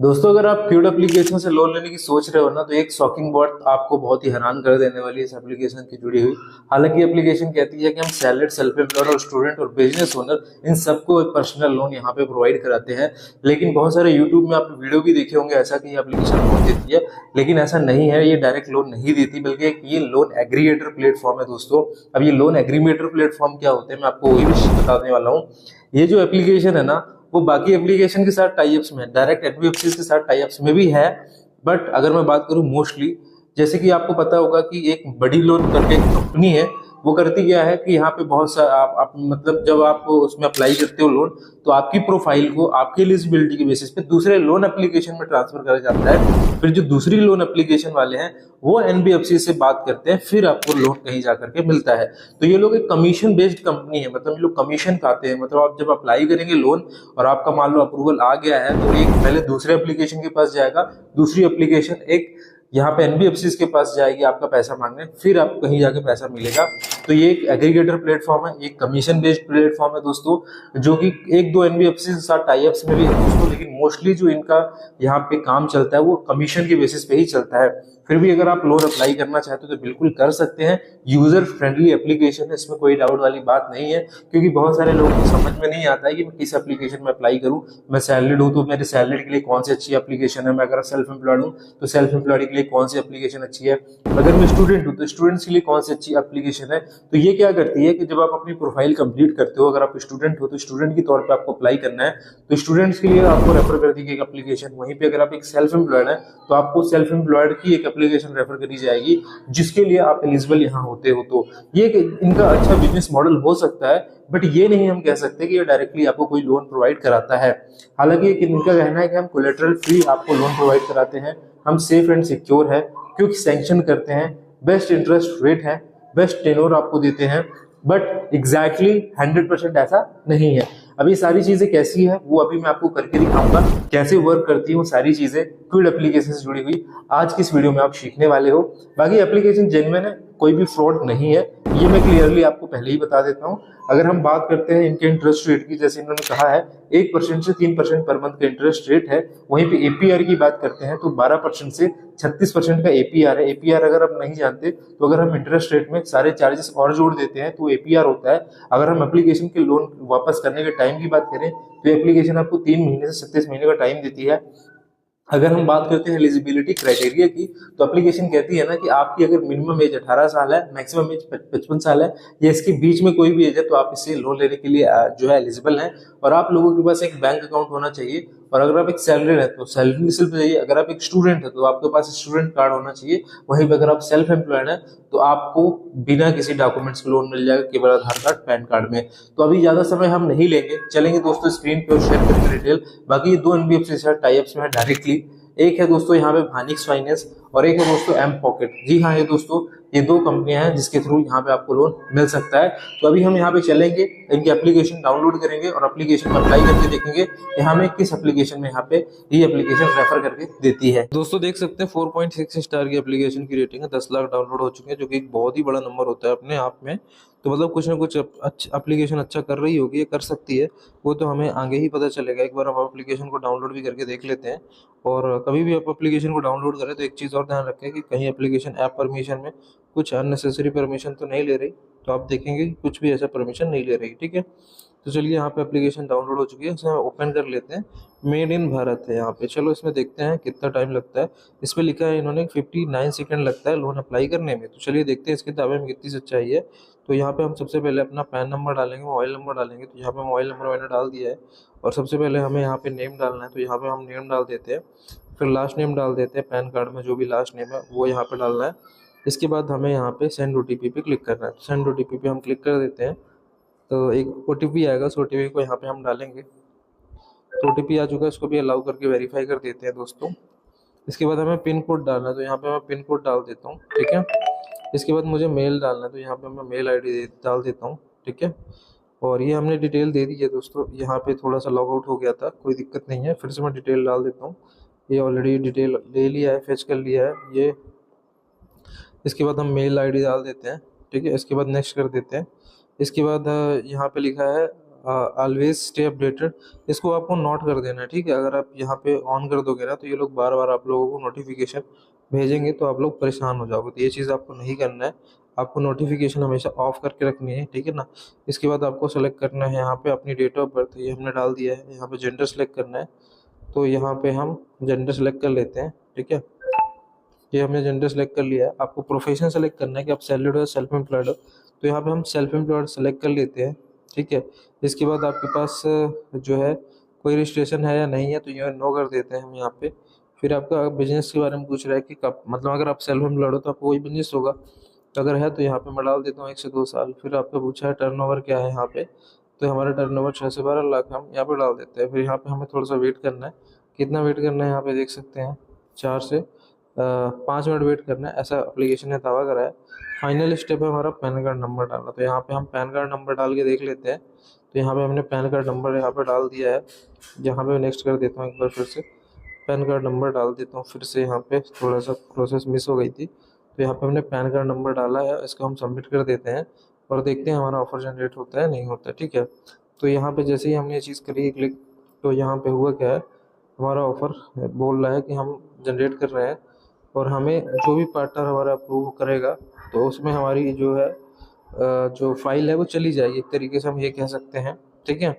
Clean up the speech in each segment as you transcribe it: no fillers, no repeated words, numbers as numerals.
दोस्तों, अगर आप क्यूड एप्लीकेशन से लोन लेने की सोच रहे हो ना, तो एक शॉकिंग बात आपको बहुत ही हैरान कर देने वाली है इस एप्लीकेशन की जुड़ी हुई। हालांकि एप्लीकेशन कहती है कि हम सैलरीड, सेल्फ एम्प्लॉयड और स्टूडेंट और बिजनेस ओनर इन सबको एक पर्सनल लोन यहाँ पे प्रोवाइड कराते हैं। लेकिन बहुत सारे यूट्यूब में आप वीडियो भी देखे होंगे ऐसा कि ये एप्लीकेशन लोन देती है, लेकिन ऐसा नहीं है। ये डायरेक्ट लोन नहीं देती, बल्कि एक ये लोन एग्रीगेटर प्लेटफॉर्म है दोस्तों। अब ये लोन एग्रीगेटर प्लेटफॉर्म क्या होते हैं, मैं आपको वही भी बताने वाला हूँ। ये जो एप्लीकेशन है ना, वो बाकी एप्लीकेशन के साथ टाइप्स में, डायरेक्ट एनबीएफसी के साथ टाइप्स में भी है। बट अगर मैं बात करूं मोस्टली, जैसे कि आपको पता होगा कि एक बड़ी लोन करके एक कंपनी है, वो करती क्या है कि यहाँ पे बहुत सा आप मतलब जब आप उसमें अप्लाई करते हो लोन, तो आपकी प्रोफाइल को आपकी एलिजिबिलिटी के बेसिस पे दूसरे लोन एप्लीकेशन में ट्रांसफर करा जाता है। फिर जो दूसरी लोन एप्लीकेशन वाले हैं वो एनबीएफसी से बात करते हैं, फिर आपको लोन कहीं जाकर के मिलता है। तो ये लोग एक कमीशन बेस्ड कंपनी है, मतलब ये लोग कमीशन खाते हैं। मतलब आप जब अप्लाई करेंगे लोन और आपका मान लो अप्रूवल आ गया है, तो एक पहले दूसरे एप्लीकेशन के पास जाएगा, दूसरी एप्लीकेशन एक यहाँ पे एनबीएफसी के पास जाएगी आपका पैसा मांगने, फिर आपको कहीं जाके पैसा मिलेगा। तो ये एक एग्रीगेटर प्लेटफॉर्म है, एक कमीशन बेस्ड प्लेटफॉर्म है दोस्तों, जो कि एक दो एनबीएफसी के साथ टाइप्स में भी है दोस्तों, लेकिन मोस्टली जो इनका यहाँ पे काम चलता है वो कमीशन के बेसिस पे ही चलता है। फिर भी अगर आप लोन अप्लाई करना चाहते हो तो बिल्कुल कर सकते हैं। यूजर फ्रेंडली एप्लीकेशन है, इसमें कोई डाउट वाली बात नहीं है। क्योंकि बहुत सारे लोगों को समझ में नहीं आता है कि मैं किस एप्लीकेशन में अप्लाई करूं। मैं सैलरीड हूं तो मेरे सैलरीड के लिए कौन सी अच्छी एप्लीकेशन है, मैं अगर सेल्फ एम्प्लॉयड हूं तो सेल्फ एम्प्लॉयड के लिए कौन सी एप्लीकेशन अच्छी है, अगर मैं स्टूडेंट हूं तो स्टूडेंट्स के लिए कौन सी अच्छी एप्लीकेशन है। तो ये क्या करती है कि जब आप अपनी प्रोफाइल कंप्लीट करते हो, अगर आप स्टूडेंट हो तो स्टूडेंट के तौर पर आपको अप्लाई करना है, तो स्टूडेंट्स के लिए आपको रेफर कर दी एक एप्लीकेशन। वहीं पे अगर आप एक सेल्फ एम्प्लॉयड है तो आपको सेल्फ एम्प्लॉयड की एक एप्लीकेशन रेफर करी जाएगी, जिसके लिए आप एलिजिबल यहाँ होते हो। तो ये इनका अच्छा बिजनेस मॉडल हो सकता है, बट ये नहीं हम कह सकते कि ये डायरेक्टली आपको कोई लोन प्रोवाइड कराता है। हालांकि इनका कहना है कि हम कोलेटरल फ्री आपको लोन प्रोवाइड कराते हैं, हम सेफ एंड सिक्योर है, क्योंकि सैंक्शन करते हैं, बेस्ट इंटरेस्ट रेट है, बेस्ट टेनोर आपको देते हैं। बट एग्जैक्टली 100% ऐसा नहीं है। अब ये सारी चीजें कैसी है वो अभी मैं आपको करके दिखाऊंगा, कैसे वर्क करती है वो सारी चीजें क्विड एप्लीकेशन से जुड़ी हुई आज की इस वीडियो में आप सीखने वाले हो। बाकी एप्लीकेशन जेन्युइन है, कोई भी फ्रॉड नहीं है, ये मैं क्लियरली आपको पहले ही बता देता हूँ। अगर हम बात करते हैं इनके इंटरेस्ट रेट की, जैसे इन्होंने कहा है 1% से 3% पर मंथ का इंटरेस्ट रेट है। वहीं पे एपीआर की बात करते हैं तो 12% से 36% का एपीआर है। एपीआर अगर आप नहीं जानते तो अगर हम इंटरेस्ट रेट में सारे चार्जेस और जोड़ देते हैं तो एपीआर होता है। अगर हम एप्लीकेशन के लोन वापस करने के टाइम की बात करें तो एप्लीकेशन आपको 3 महीने से 37 महीने का टाइम देती है। अगर हम बात करते हैं एलिजिबिलिटी क्राइटेरिया की, तो एप्लीकेशन कहती है ना कि आपकी अगर मिनिमम एज 18 साल है, मैक्सिमम एज 55 साल है, या इसके बीच में कोई भी एज है, तो आप इससे लोन लेने के लिए जो है एलिजिबल हैं। और आप लोगों के पास एक बैंक अकाउंट होना चाहिए। और अगर आप एक सैलरी है तो सैलरी स्लिप चाहिए। अगर आप एक स्टूडेंट है तो आपके पास स्टूडेंट कार्ड होना चाहिए। वहीं पर अगर आप सेल्फ एम्प्लॉयड है तो आपको बिना किसी डॉक्यूमेंट्स के लोन मिल जाएगा, केवल आधार कार्ड, पैन कार्ड में। तो अभी ज्यादा समय हम नहीं लेंगे, चलेंगे दोस्तों स्क्रीन पे और शेयर करेंगे डिटेल। बाकी ये दो एनबीएफसी से टाइप्स में है डायरेक्टली। एक है दोस्तों यहाँ पे भानिक्स फाइनेंस और एक है दोस्तों एम पॉकेट। जी हाँ, ये दोस्तों ये दो कंपनियां हैं जिसके थ्रू यहाँ पे आपको लोन मिल सकता है। तो अभी हम यहाँ पे चलेंगे, इनकी एप्लीकेशन डाउनलोड करेंगे और एप्लीकेशन में अप्लाई करके देखेंगे कि हमें किस एप्लीकेशन में यहाँ पे ये एप्लीकेशन रेफर करके देती है। दोस्तों देख सकते हैं 4.6 स्टार की एप्लीकेशन की रेटिंग है, 10 लाख डाउनलोड हो चुके हैं, जो कि एक बहुत ही बड़ा नंबर होता है अपने आप में। तो मतलब कुछ ना कुछ अच्छा एप्लीकेशन अच्छा कर रही होगी, ये कर सकती है, वो तो हमें आगे ही पता चलेगा। एक बार हम एप्लीकेशन को डाउनलोड भी करके देख लेते हैं। और कभी भी आप एप्लीकेशन को डाउनलोड करें तो एक चीज़ और ध्यान रखें कि कहीं एप्लीकेशन ऐप परमिशन में कुछ अननेसेसरी परमिशन तो नहीं ले रही। तो आप देखेंगे कि कुछ भी ऐसा परमिशन नहीं ले रही, ठीक है। तो चलिए यहाँ पे एप्लीकेशन डाउनलोड हो चुकी है, इसे ओपन कर लेते हैं। मेड इन भारत है यहाँ पे, चलो इसमें देखते हैं कितना टाइम लगता है। इस पे लिखा है इन्होंने 59 सेकंड लगता है लोन अप्लाई करने में। तो चलिए देखते हैं इसके दावे में कितनी सच्चाई है। तो यहाँ पे हम सबसे पहले अपना पैन नंबर डालेंगे, मोबाइल नंबर डालेंगे। तो यहाँ पे मोबाइल नंबर मैंने डाल दिया है। और सबसे पहले हमें यहाँ पे नेम डालना है, तो यहाँ पे हम नेम डाल देते हैं। फिर लास्ट नेम डाल देते हैं, पैन कार्ड में जो भी लास्ट नेम है वो यहाँ पे डालना है। इसके बाद हमें यहाँ पे सेंड ओटीपी पे क्लिक करना है। तो सेंड ओटीपी पे हम क्लिक कर देते हैं। तो एक ओटीपी आएगा, उस ओटीपी को यहाँ पे हम डालेंगे। तो ओटीपी आ चुका है, इसको भी अलाउ करके वेरीफाई कर देते हैं दोस्तों। इसके बाद हमें पिन कोड डालना है, तो यहाँ पे मैं पिन कोड डाल देता हूँ, ठीक है। इसके बाद मुझे मेल डालना है, तो यहाँ पे मैं मेल आईडी डाल देता हूँ, ठीक है। और ये हमने डिटेल दे दी है दोस्तों। यहाँ पे थोड़ा सा लॉग आउट हो गया था, कोई दिक्कत नहीं है, फिर से मैं डिटेल डाल देता हूँ। ये ऑलरेडी डिटेल ले लिया है, फेच कर लिया है ये। इसके बाद हम मेल आईडी डाल देते हैं, ठीक है। इसके बाद नेक्स्ट कर देते हैं। इसके बाद यहाँ पे लिखा है ऑलवेज स्टे अपडेटेड, इसको आपको नोट कर देना है, ठीक है। अगर आप यहाँ पे ऑन कर दोगे ना तो ये लोग बार बार आप लोगों को नोटिफिकेशन भेजेंगे, तो आप लोग परेशान हो जाओगे। तो ये चीज़ आपको नहीं करना है, आपको नोटिफिकेशन हमेशा ऑफ करके रखनी है, ठीक है ना। इसके बाद आपको सेलेक्ट करना है यहाँ पे अपनी डेट ऑफ बर्थ, ये हमने डाल दिया है। यहाँ पे जेंडर सेलेक्ट करना है, तो यहाँ पे हम जेंडर सेलेक्ट कर लेते हैं, ठीक है। ये हमने जेंडर सेलेक्ट कर लिया है। आपको प्रोफेशन सेलेक्ट करना है कि आप सैलरीड हो या सेल्फ एम्प्लॉयड हो, तो यहाँ पे हम सेल्फ एम्प्लॉयड सेलेक्ट कर लेते हैं, ठीक है। इसके बाद आपके पास जो है कोई रजिस्ट्रेशन है या नहीं है, तो ये नो कर देते हैं हम यहाँ पे। फिर आपका बिजनेस के बारे में पूछ रहा है कि कब, मतलब अगर आप सेल्फ एम्प्लॉयड हो तो आपको वही बिजनेस होगा, तो अगर है तो यहाँ पे मैं डाल देता हूँ 1 से 2 साल। फिर आपका पूछा है टर्नओवर क्या है यहाँ पे, तो हमारा टर्नओवर 6 से 12 लाख हम यहाँ पे डाल देते हैं। फिर यहाँ पे हमें थोड़ा सा वेट करना है, कितना वेट करना है यहाँ पे देख सकते हैं, 4 से 5 मिनट वेट करना है, ऐसा एप्लीकेशन ने दावा करा है। फाइनल स्टेप है हमारा पैन कार्ड नंबर डालना, तो यहाँ पे हम पैन कार्ड नंबर डाल के देख लेते हैं। तो यहाँ पे हमने पैन कार्ड नंबर यहाँ पे डाल दिया है, यहाँ पे नेक्स्ट कर देता हूँ एक बार फिर से, पैन कार्ड नंबर डाल देता हूँ फिर से। यहाँ पे थोड़ा सा प्रोसेस मिस हो गई थी, तो यहाँ पे हमने पैन कार्ड नंबर डाला है, इसको हम सबमिट कर देते हैं और देखते हैं हमारा ऑफर जनरेट होता है नहीं होता, ठीक है। तो यहाँ पे जैसे ही हमने ये चीज़ करी क्लिक, तो यहाँ पे हुआ क्या है, हमारा ऑफर बोल रहा है कि हम जनरेट कर रहे हैं, और हमें जो भी पार्टनर हमारा अप्रूव करेगा तो उसमें हमारी जो है जो फाइल है वो चली जाएगी, एक तरीके से हम ये कह सकते हैं, ठीक है।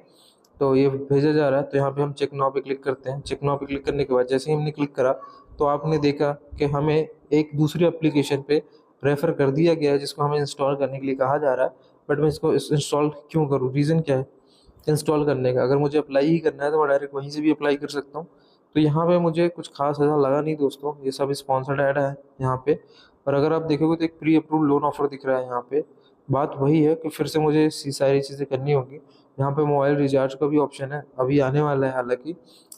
तो ये भेजा जा रहा है, तो यहाँ पे हम चेक नाउ पे क्लिक करते हैं। चेक नाउ पे क्लिक करने के बाद जैसे ही हमने क्लिक करा, तो आपने देखा कि हमें एक दूसरी एप्लीकेशन पे रेफ़र कर दिया गया है जिसको हमें इंस्टॉल करने के लिए कहा जा रहा है। बट मैं इसको इंस्टॉल क्यों करूँ, रीज़न क्या है इंस्टॉल करने का? अगर मुझे अप्लाई ही करना है तो मैं डायरेक्ट वहीं से भी अप्लाई कर सकता हूँ। तो यहाँ पे मुझे कुछ खास ऐसा लगा नहीं दोस्तों, ये सब स्पॉन्सर्ड ऐड है यहाँ पे। और अगर आप देखोगे तो एक प्री अप्रूव्ड लोन ऑफर दिख रहा है यहाँ पे। बात वही है कि फिर से मुझे सारी चीज़ें करनी होगी। यहाँ पे मोबाइल रिचार्ज का भी ऑप्शन है, अभी आने वाला है, हालांकि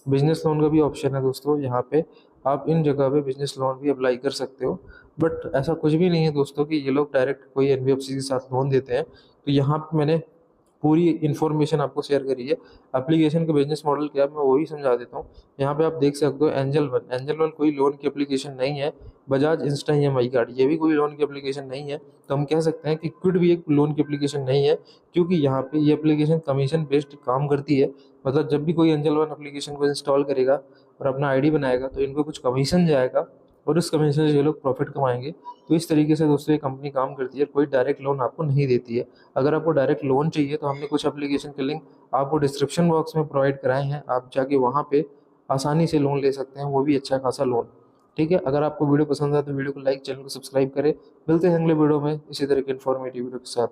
बिजनेस लोन का भी ऑप्शन है दोस्तों। यहाँ पे आप इन जगह पे बिजनेस लोन भी अप्लाई कर सकते हो। बट ऐसा कुछ भी नहीं है दोस्तों कि ये लोग डायरेक्ट कोई एनबीएफसी के साथ लोन देते हैं। तो यहाँ पे मैंने पूरी इन्फॉर्मेशन आपको शेयर करी है। एप्लीकेशन का बिजनेस मॉडल क्या है मैं वही समझा देता हूँ। यहाँ पे आप देख सकते हो एंजल वन कोई लोन की एप्लीकेशन नहीं है। बजाज इंस्टा ईएमआई कार्ड ये भी कोई लोन की एप्लीकेशन नहीं है। तो हम कह सकते हैं कि क्विड भी एक लोन की एप्लीकेशन नहीं है, क्योंकि यहाँ पे ये एप्लीकेशन कमीशन बेस्ड काम करती है। मतलब जब भी कोई एंजल वन एप्लीकेशन को इंस्टॉल करेगा और अपना आईडी बनाएगा तो इनको कुछ कमीशन जाएगा, और उस कमीशन से ये लोग प्रॉफिट कमाएंगे। तो इस तरीके से दोस्तों ये कंपनी काम करती है, कोई डायरेक्ट लोन आपको नहीं देती है। अगर आपको डायरेक्ट लोन चाहिए तो हमने कुछ एप्लीकेशन के लिंक आपको डिस्क्रिप्शन बॉक्स में प्रोवाइड कराए हैं, आप जाके वहाँ पे आसानी से लोन ले सकते हैं, वो भी अच्छा खासा लोन, ठीक है। अगर आपको वीडियो पसंद आए तो वीडियो को लाइक, चैनल को सब्सक्राइब करें। मिलते हैं अगले वीडियो में इसी तरह के इन्फॉर्मेटिव वीडियो के साथ।